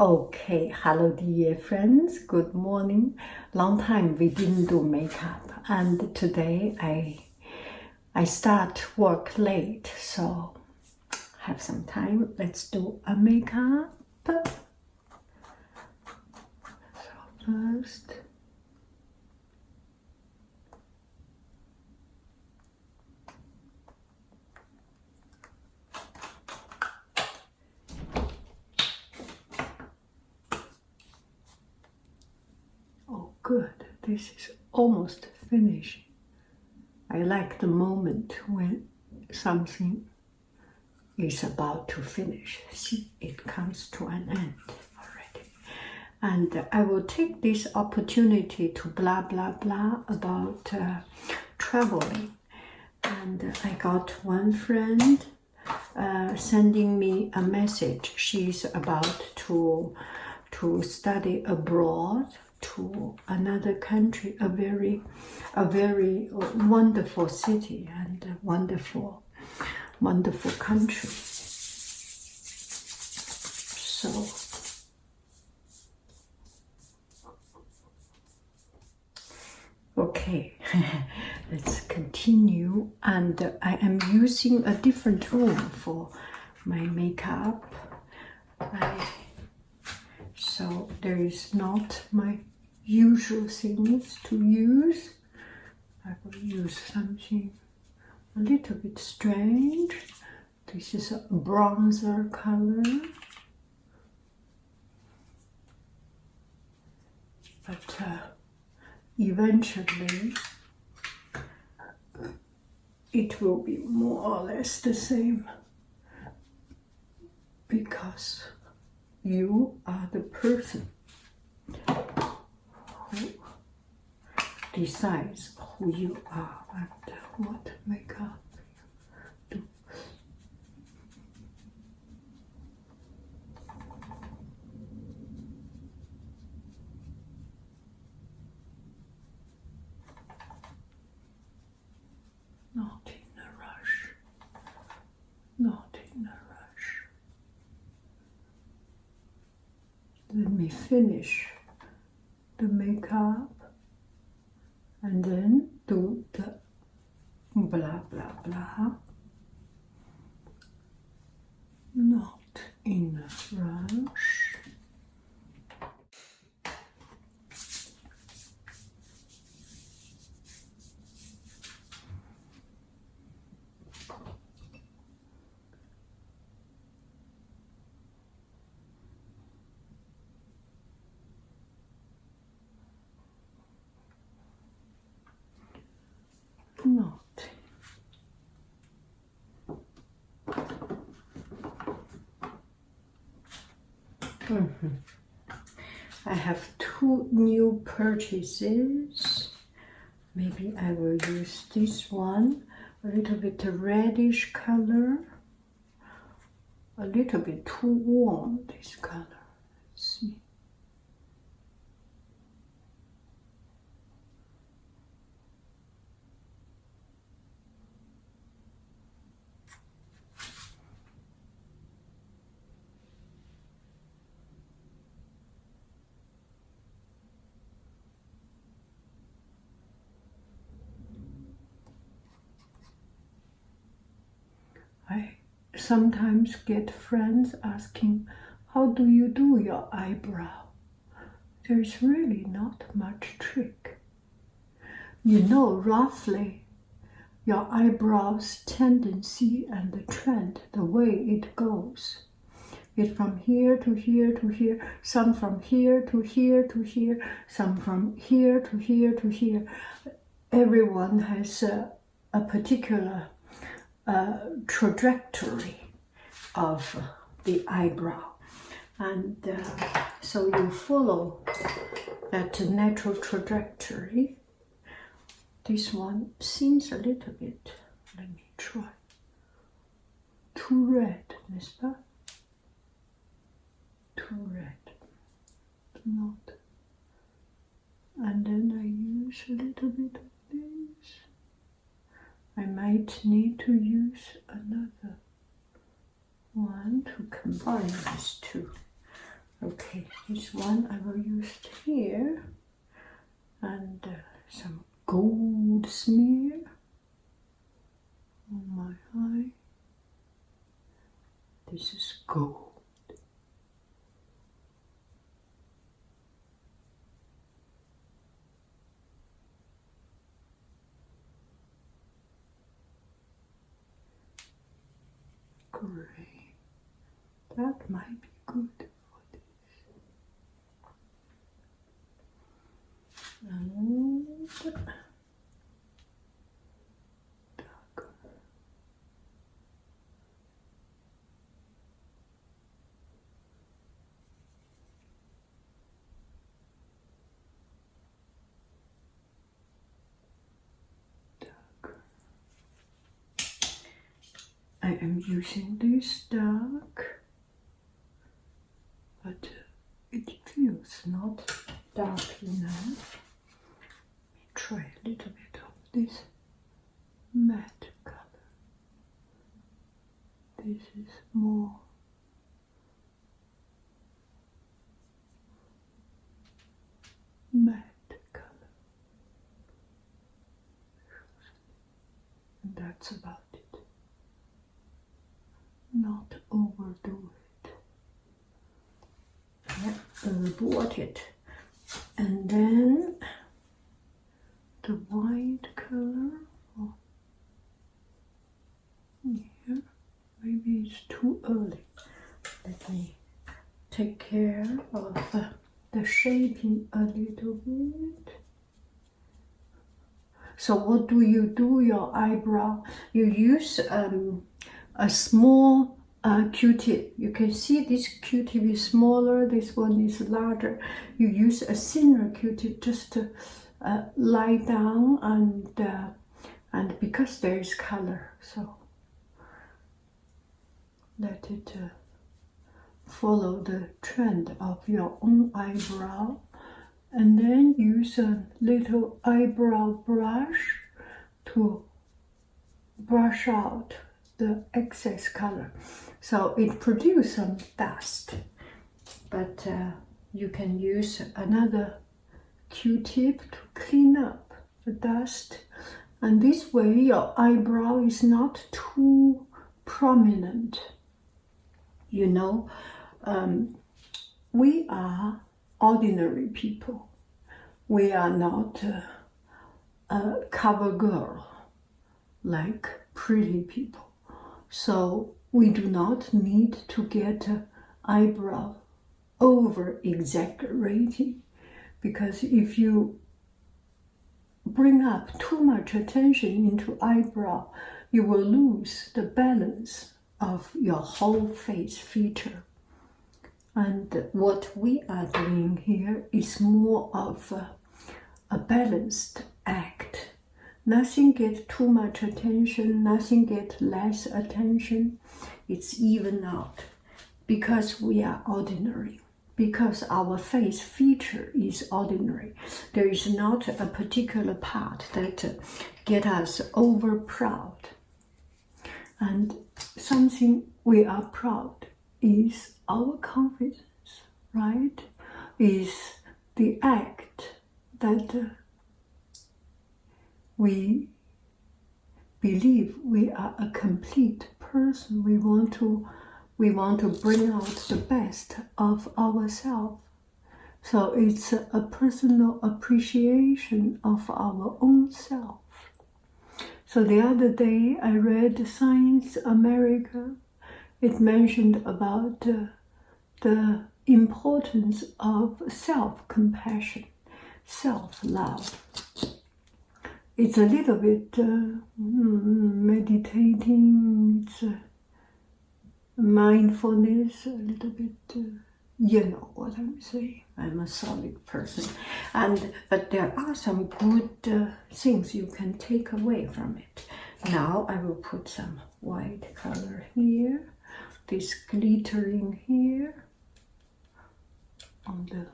Okay, hello dear friends, good morning. Long time we didn't do makeup, and today I start work late, so have some time. Let's do a makeup. So first, oh good, this is almost finished. I like the moment when something is about to finish. See, it comes to an end already. And I will take this opportunity to blah blah blah about traveling. And I got one friend sending me a message. She's about to study abroad to another country, a very wonderful city and a wonderful country. So okay, let's continue. And I am using a different room for my makeup. So there is not my usual things to use. I will use something a little bit strange. This is a bronzer color. But eventually it will be more or less the same, because you are the person who decides who you are and what makeup you do. Not in a rush. Not in a rush. Let me finish the makeup and then do the blah blah blah. Not in a rush. Not. I have two new purchases. Maybe I will use this one, a little bit reddish color, a little bit too warm, this color. Let's see. I sometimes get friends asking, how do you do your eyebrow? There's really not much trick. You know roughly your eyebrows' tendency and the trend, the way it goes. It's from here to here to here, some from here to here to here, some from here to here to here. Everyone has a particular trajectory of the eyebrow, and so you follow that natural trajectory. This one seems a little bit, let me try, too red, n'est-ce pas? Too red, not. And then I use a little bit of this. I might need to use another one to combine these two. Okay. This one I will use here, and some gold smear on my eye. This is gold. Gray. That might be good for this. And darker. I am using this dark, but it feels not dark enough. Let me try a little bit of this matte color. This is more matte color. And that's about it. Not overdo it. Yeah, abort it. And then the white color. Oh, here. Maybe it's too early. Let me take care of the shaping a little bit. So what do you do your eyebrow? You use a small Q-tip. You can see this Q-tip is smaller, this one is larger. You use a thinner Q-tip just to lie down, and because there is color, so let it follow the trend of your own eyebrow, and then use a little eyebrow brush to brush out the excess color. So it produces some dust, but you can use another Q-tip to clean up the dust, and this way your eyebrow is not too prominent. You know, we are ordinary people. We are not a cover girl like pretty people. So we do not need to get eyebrow over exaggerating, because if you bring up too much attention into eyebrow, you will lose the balance of your whole face feature. And what we are doing here is more of a balanced act. Nothing gets too much attention, nothing gets less attention. It's even out because we are ordinary, because our face feature is ordinary. There is not a particular part that get us over proud. And something we are proud is our confidence, right? Is the act that we believe we are a complete person. We want to bring out the best of ourselves. So it's a personal appreciation of our own self. So the other day I read Science America. It mentioned about the importance of self-compassion, self-love. It's a little bit meditating, it's mindfulness, a little bit, you know what I'm saying. I'm a solid person. But there are some good things you can take away from it. Now I will put some white color here, this glittering here on the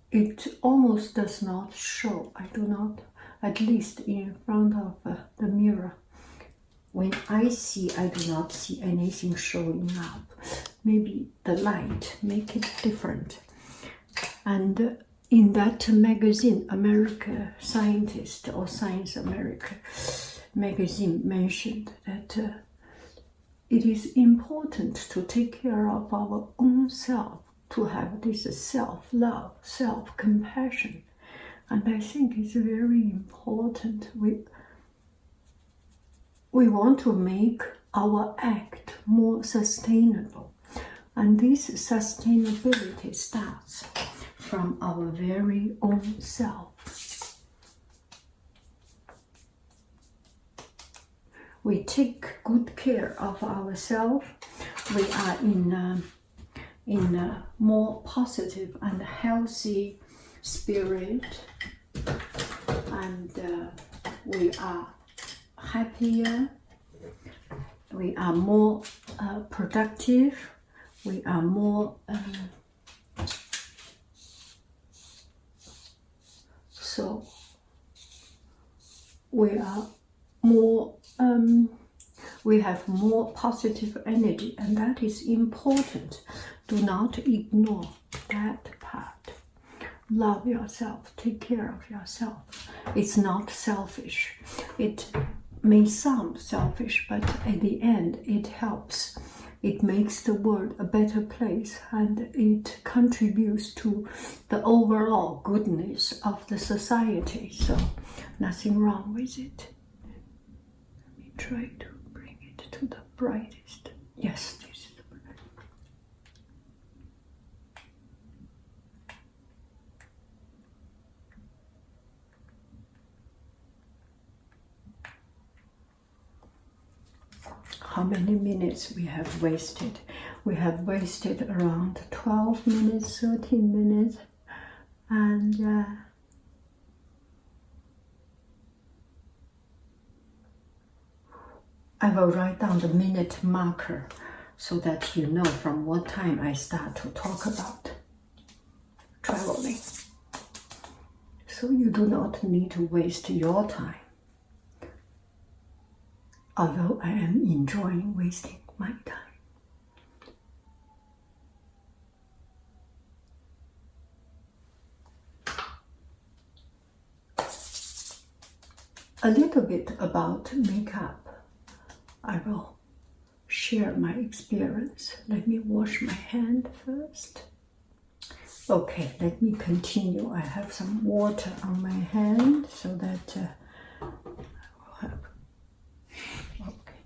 it almost does not show. I do not, at least in front of the mirror. When I see, I do not see anything showing up. maybe the light make it different. And in that magazine, America Scientist or Science America magazine mentioned that it is important to take care of our own self, to have this self-love, self-compassion. And I think it's very important. We want to make our act more sustainable. And this sustainability starts from our very own self. We take good care of ourselves. We are in a more positive and healthy spirit, and we are happier. We are more productive. We are more so we are more we have more positive energy, and that is important. Do not ignore that part. Love yourself, take care of yourself. It's not selfish. It may sound selfish, but at the end it helps. It makes the world a better place, and it contributes to the overall goodness of the society. So nothing wrong with it. Let me try to bring it to the brightest. Yes, this is the brightest. How many minutes we have wasted? We have wasted around 12 minutes, 13 minutes, and I will write down the minute marker so that you know from what time I start to talk about traveling. So you do not need to waste your time. Although I am enjoying wasting my time. A little bit about makeup. I will share my experience. Let me wash my hand first. Okay, let me continue. I have some water on my hand so that I will have. Okay.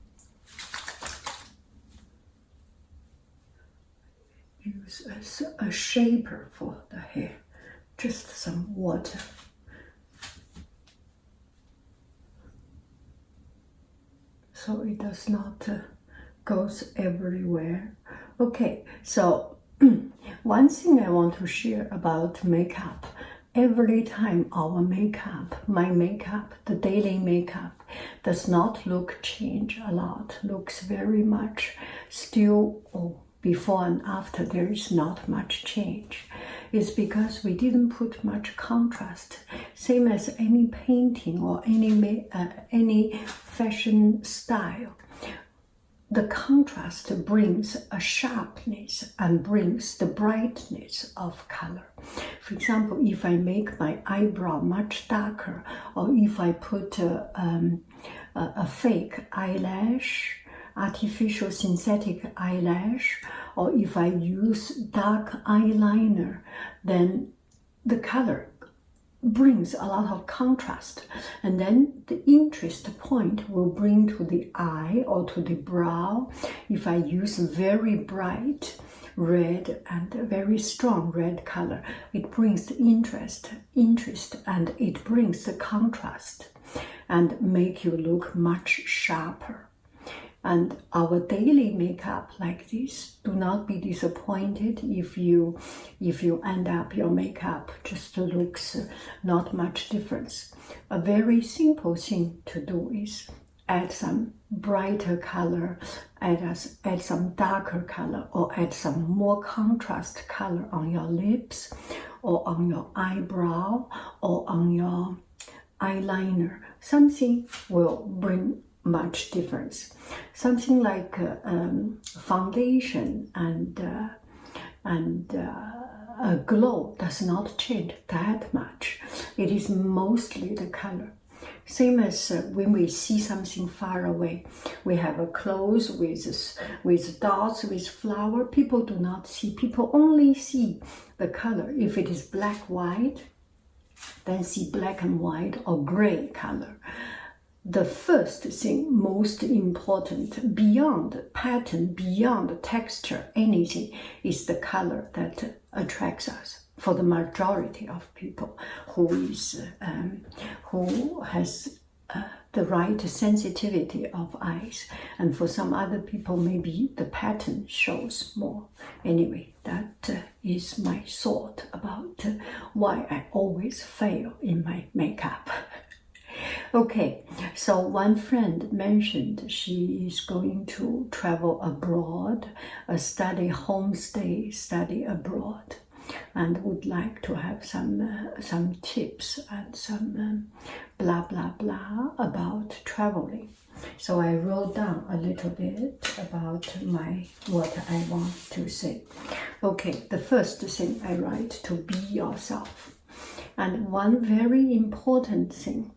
Use as a shaper for the hair. Just some water. So it does not goes everywhere. Okay, so one thing I want to share about makeup. Every time our makeup, my makeup, the daily makeup, does not change a lot, looks very much still, before and after there is not much change. It's because we didn't put much contrast. Same as any painting or any fashion style. The contrast brings a sharpness and brings the brightness of color. For example, if I make my eyebrow much darker, or if I put a fake eyelash, artificial synthetic eyelash, or if I use dark eyeliner, then the color brings a lot of contrast, and then the interest point will bring to the eye or to the brow. If I use very bright red and very strong red color, it brings the interest and it brings the contrast and make you look much sharper. And our daily makeup like this, do not be disappointed if you end up your makeup just looks not much difference. A very simple thing to do is add some brighter color, add some darker color, or add some more contrast color on your lips, or on your eyebrow, or on your eyeliner. Something will bring much difference. Something like foundation and a glow does not change that much. It is mostly the color. Same as when we see something far away, we have a clothes with dots, with flower. People do not see. People only see the color. If it is black, white, then see black and white or gray color. The first thing, most important, beyond pattern, beyond texture, anything, is the color that attracts us. For the majority of people who has the right sensitivity of eyes, and for some other people maybe the pattern shows more. Anyway, that is my thought about why I always fail in my makeup. Okay, so one friend mentioned she is going to travel abroad, homestay study abroad, and would like to have some tips and some blah blah blah about traveling. So I wrote down a little bit about what I want to say. Okay, the first thing I write, to be yourself. And one very important thing,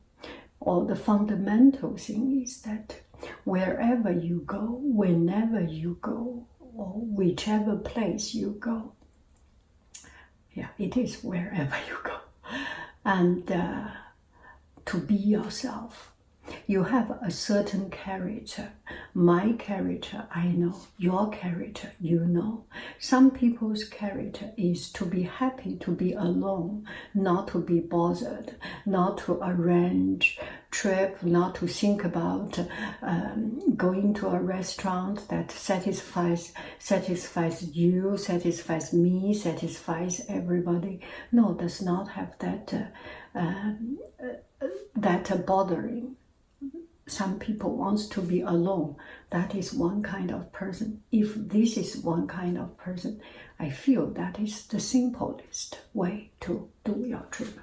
or the fundamental thing, is that wherever you go, whenever you go, or whichever place you go, yeah, it is wherever you go, and to be yourself. You have a certain character. My character, I know. Your character, you know. Some people's character is to be happy to be alone, not to be bothered, not to arrange trip, not to think about going to a restaurant that satisfies you, satisfies me, satisfies everybody. No, does not have that bothering. Some people wants to be alone. That is one kind of person. If this is one kind of person, I feel that is the simplest way to do your trip.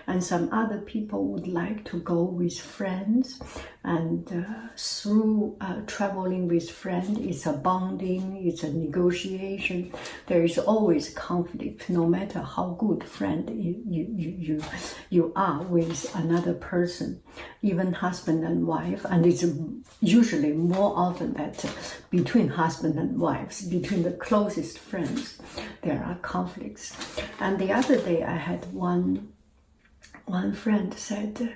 And some other people would like to go with friends, and through traveling with friends, it's a bonding, it's a negotiation. There is always conflict, no matter how good friend you are with another person, even husband and wife. And it's usually more often that between husband and wives, between the closest friends, there are conflicts. And the other day I had one friend said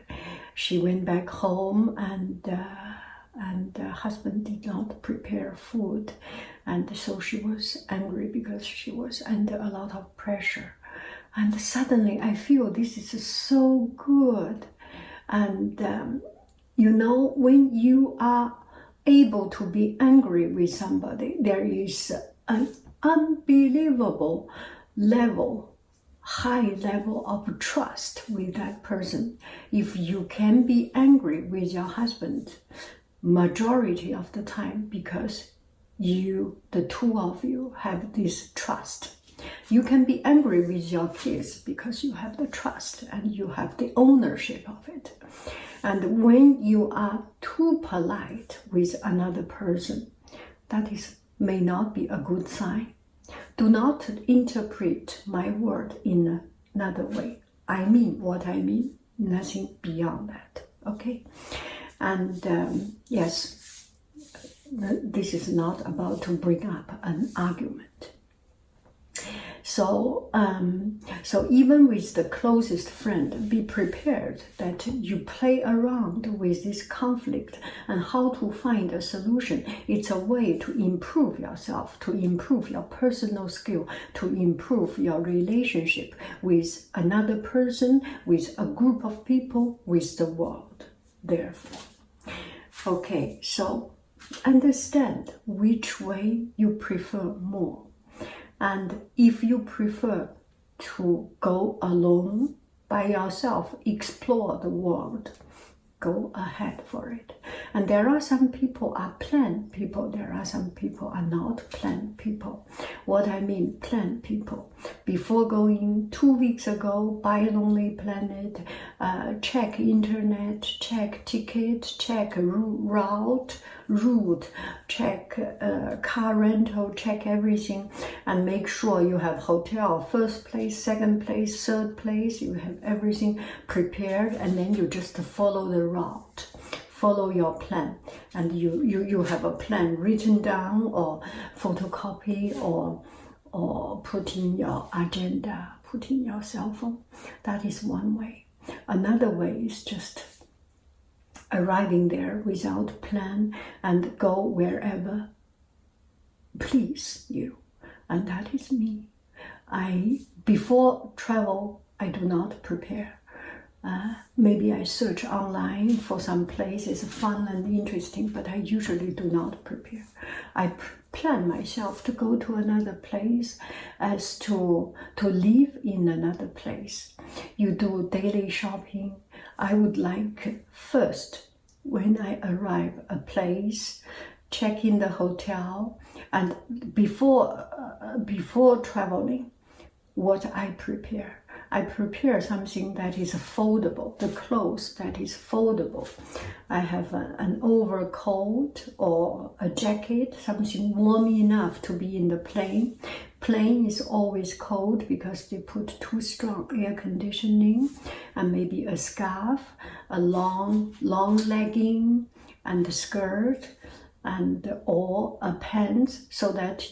she went back home and husband did not prepare food, and so she was angry because she was under a lot of pressure. And suddenly I feel this is so good. And when you are able to be angry with somebody, there is an unbelievable high level of trust with that person. If you can be angry with your husband majority of the time, because the two of you have this trust. You can be angry with your kids because you have the trust and you have the ownership of it. And when you are too polite with another person, that may not be a good sign. Do not interpret my word in another way. I mean what I mean, nothing beyond that, okay? And yes, this is not about to bring up an argument. So even with the closest friend, be prepared that you play around with this conflict and how to find a solution. It's a way to improve yourself, to improve your personal skill, to improve your relationship with another person, with a group of people, with the world. Therefore, okay, so understand which way you prefer more. And if you prefer to go alone, by yourself, explore the world, go ahead for it. And there are some people are plan people, there are some people are not plan people. What I mean plan people, before going 2 weeks ago, buy Lonely Planet, check internet, check ticket, check route, check car rental, check everything, and make sure you have hotel, first place, second place, third place, you have everything prepared, and then you just follow the route, follow your plan, and you have a plan written down or photocopy or put in your agenda, put in your cell phone. That is one way. Another way is just arriving there without plan and go wherever please you. And that is me. Before travel, I do not prepare. Maybe I search online for some places fun and interesting, but I usually do not prepare. I plan myself to go to another place as to live in another place. You do daily shopping. I would like first, when I arrive a place, check in the hotel, and before traveling, what I prepare. I prepare something that is foldable, the clothes that is foldable. I have an overcoat or a jacket, something warm enough to be in the plane. Plane is always cold because they put too strong air conditioning, and maybe a scarf, a long legging and a skirt, and or a pants, so that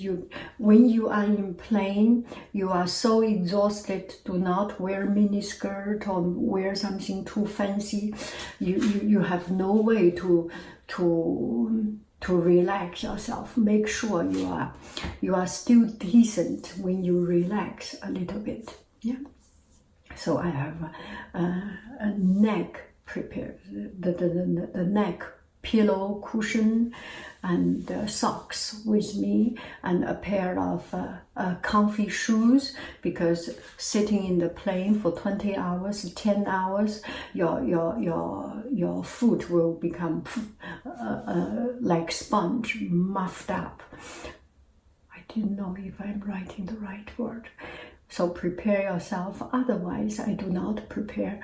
when you are in plane, you are so exhausted. Do not wear mini skirt or wear something too fancy. You have no way to relax yourself. Make sure you are still decent when you relax a little bit. Yeah. So I have a neck prepared, the neck pillow cushion and socks with me, and a pair of comfy shoes, because sitting in the plane for 20 hours, 10 hours, your foot will become like sponge, muffed up. I didn't know if I'm writing the right word. So prepare yourself. Otherwise, I do not prepare.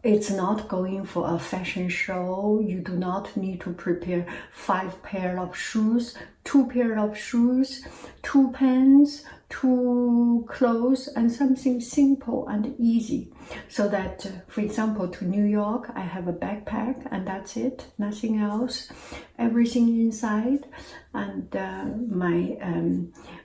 It's not going for a fashion show. You do not need to prepare 5 pair of shoes, 2 pair of shoes, 2 pants, 2 clothes, and something simple and easy. So that, for example, to New York, I have a backpack and that's it, nothing else, everything inside. And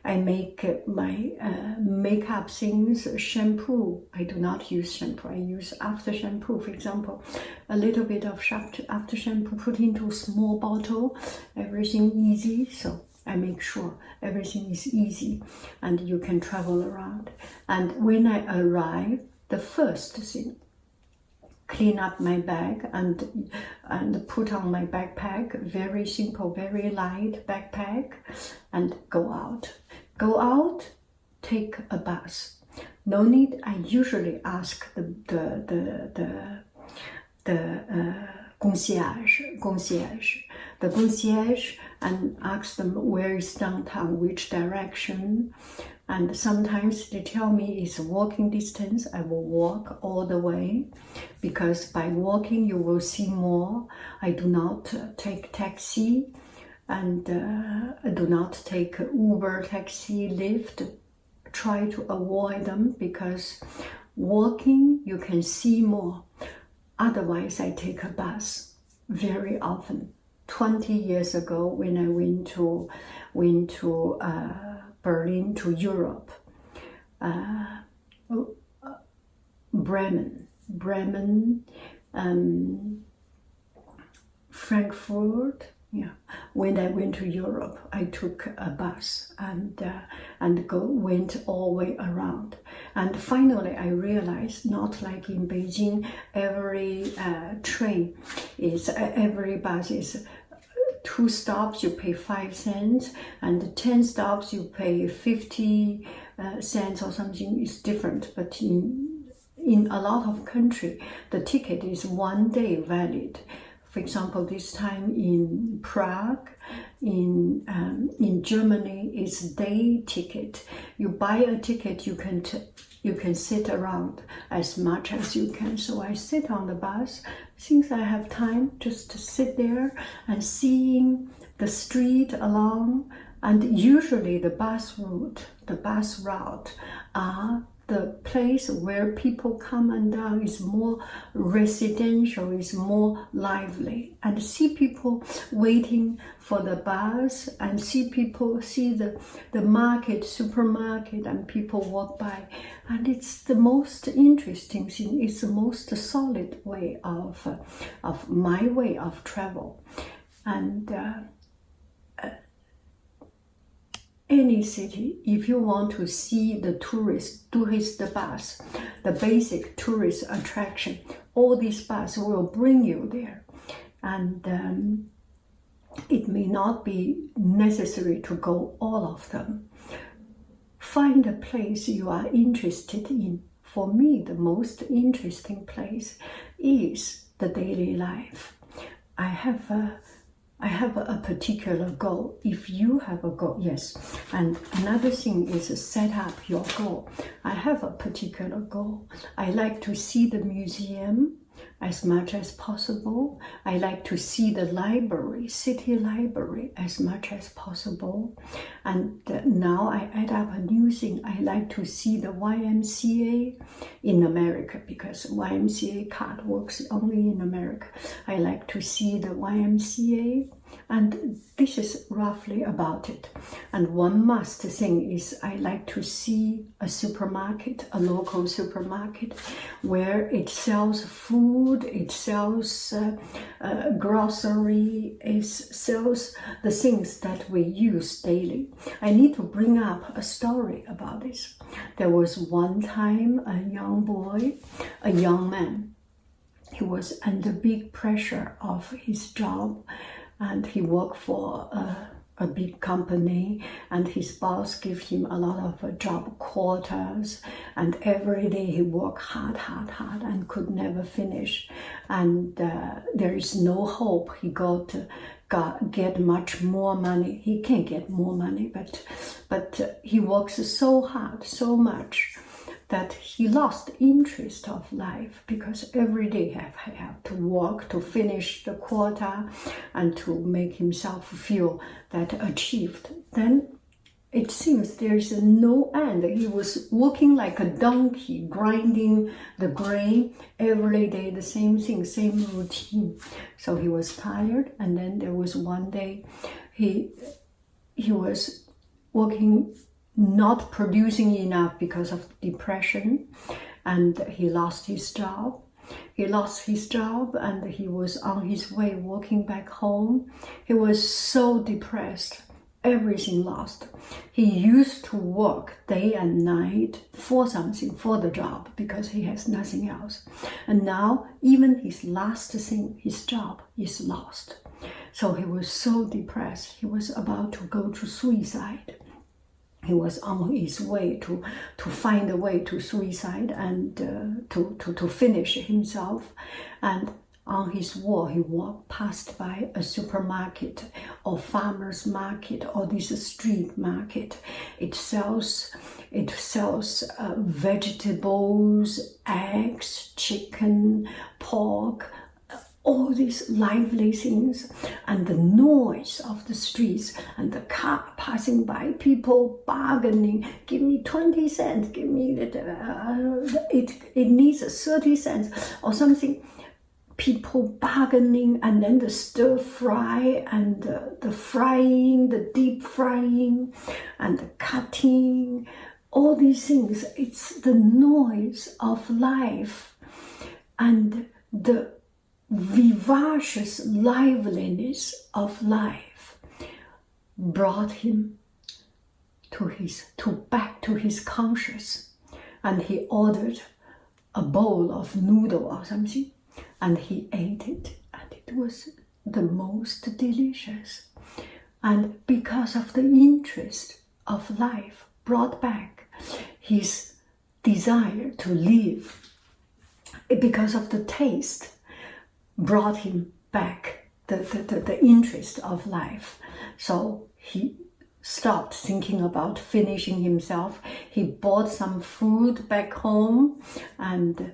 I make my makeup things, shampoo. I do not use shampoo. I use after shampoo. For example, a little bit of after shampoo put into a small bottle. Everything easy. So I make sure everything is easy and you can travel around. And when I arrive, the first thing, clean up my bag and put on my backpack, very simple, very light backpack, and go out. Go out, take a bus. No need. I usually ask the concierge, and ask them where is downtown, which direction. And sometimes they tell me it's walking distance. I will walk all the way, because by walking you will see more. I do not take taxi, and I do not take Uber, taxi, Lyft. Try to avoid them, because walking you can see more. Otherwise, I take a bus very often. 20 years ago, when I went to Berlin, to Europe, Bremen, Frankfurt. Yeah, when I went to Europe, I took a bus and went all the way around. And finally, I realized, not like in Beijing, every every bus is 2 stops, you pay 5 cents, and 10 stops, you pay 50 cents or something. Is different. But in a lot of country, the ticket is 1 day valid. For example, this time in Prague, in Germany, it's day ticket. You buy a ticket, you can sit around as much as you can. So I sit on the bus, since I have time, just to sit there and seeing the street along. And usually the bus route are the place where people come and down is more residential, is more lively, and see people waiting for the bus, and see the market, supermarket, and people walk by. And it's the most interesting thing. It's the most solid way of my way of travel. And any city, if you want to see the tourist bus, the basic tourist attraction, all these buses will bring you there. And it may not be necessary to go all of them. Find a place you are interested in. For me, the most interesting place is the daily life. I have a particular goal. If you have a goal, yes. And another thing is set up your goal. I have a particular goal. I like to see the museum as much as possible. I like to see the library, city library, as much as possible. And now I add up a new thing. I like to see the YMCA in America, because YMCA card works only in America. I like to see the YMCA, and this is roughly about it. And one must thing is I like to see a supermarket, a local supermarket, where it sells food, it sells grocery, it sells the things that we use daily. I need to bring up a story about this. There was one time a young man, he was under big pressure of his job, and he worked for a big company, and his boss gave him a lot of job quotas, and every day he worked hard and could never finish. And there is no hope he get much more money. He can get more money, but he works so hard, so much, that he lost interest of life, because every day he have to work to finish the quota and to make himself feel that achieved. Then it seems there is no end. He was working like a donkey, grinding the grain every day, the same thing, same routine. So he was tired, and then there was one day he was working, not producing enough because of depression, and he lost his job. And he was on his way walking back home. He was so depressed, everything lost. He used to work day and night for something, for the job, because he has nothing else. And now even his last thing, his job, is lost. So he was so depressed, he was about to go to suicide. He was on his way to find a way to suicide and to finish himself. And on his way, he walked past by a supermarket or farmer's market or this street market. It sells vegetables, eggs, chicken, pork, all these lively things, and the noise of the streets and the car passing by, people bargaining, give me 20 cents, give me it needs 30 cents or something. People bargaining, and then the stir fry and the frying, the deep frying and the cutting, all these things. It's the noise of life and the vivacious liveliness of life brought him back to his conscious, and he ordered a bowl of noodle or something, and he ate it, and it was the most delicious. And because of the interest of life brought back his desire to live, because of the taste brought him back the interest of life. So he stopped thinking about finishing himself. He bought some food back home and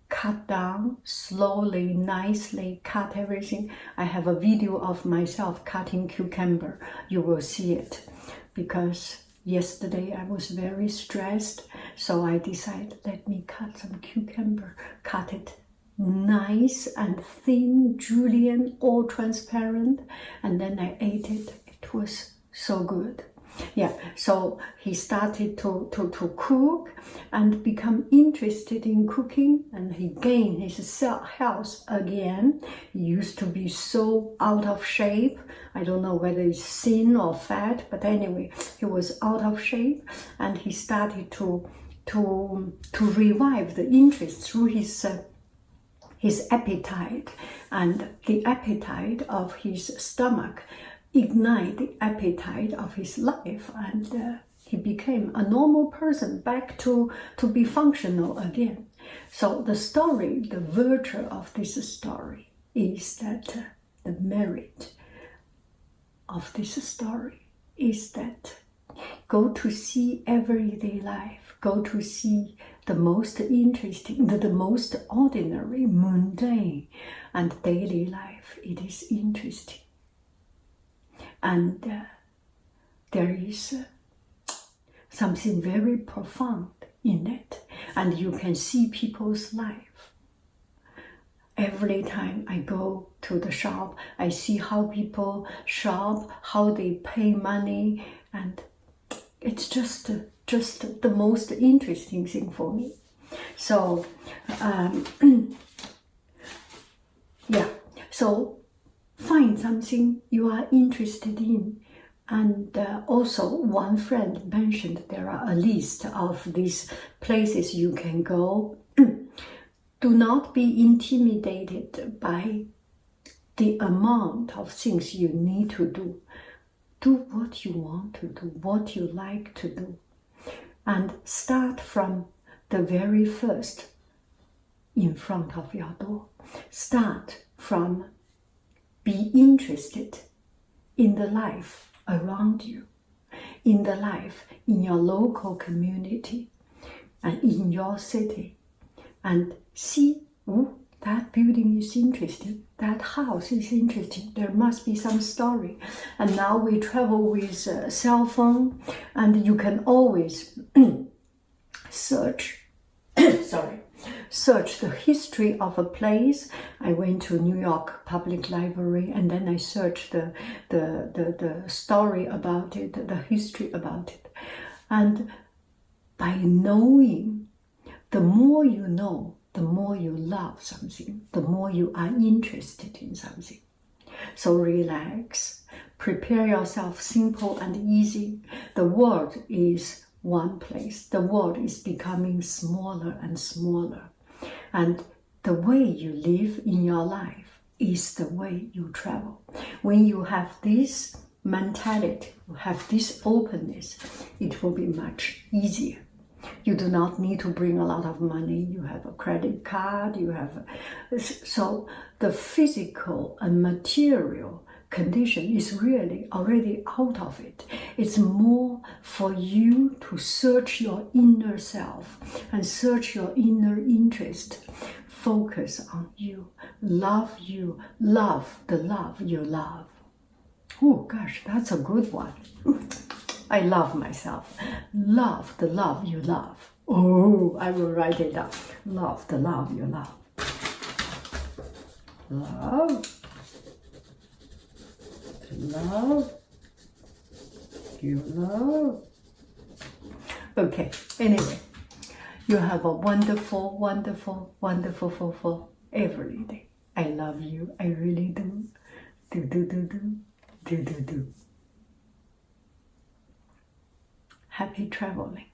cut down slowly, nicely, cut everything. I have a video of myself cutting cucumber. You will see it, because yesterday I was very stressed, so I decided, let me cut some cucumber, cut it nice and thin, julienne, all transparent, and then I ate it. It was so good. Yeah, so he started to cook and become interested in cooking, and he gained his health again. He used to be so out of shape. I don't know whether it's thin or fat, but anyway, he was out of shape, and he started to revive the interest through his appetite, and the appetite of his stomach ignite the appetite of his life, and he became a normal person, back to be functional again. So the story, the virtue of this story is that the merit of this story is that go to see everyday life, go to see the most interesting, the most ordinary, mundane and daily life. It is interesting. And there is something very profound in it, and you can see people's life. Every time I go to the shop, I see how people shop, how they pay money, and it's just the most interesting thing for me. So, yeah, so find something you are interested in. And also, one friend mentioned there are a list of these places you can go. Do not be intimidated by the amount of things you need to do. Do what you want to do, what you like to do. And start from the very first in front of your door. Start from be interested in the life around you, in the life in your local community and in your city, and see, that building is interesting, that house is interesting, there must be some story. And now we travel with a cell phone, and you can always search the history of a place. I went to New York Public Library, and then I searched the story about it, the history about it. And by knowing, the more you know, the more you love something, the more you are interested in something. So relax, prepare yourself simple and easy. The world is one place. The world is becoming smaller and smaller. And the way you live in your life is the way you travel. When you have this mentality, you have this openness, it will be much easier. You do not need to bring a lot of money. You have a credit card, so the physical and material condition is really already out of it. It's more for you to search your inner self and search your inner interest. Focus on you, love the love you love. Oh gosh, that's a good one. I love myself. Love the love you love. Oh, I will write it down. Love the love you love. Love you love. Okay, anyway, you have a wonderful, wonderful, wonderful, fulful every day. I love you. I really do. Do. Happy traveling.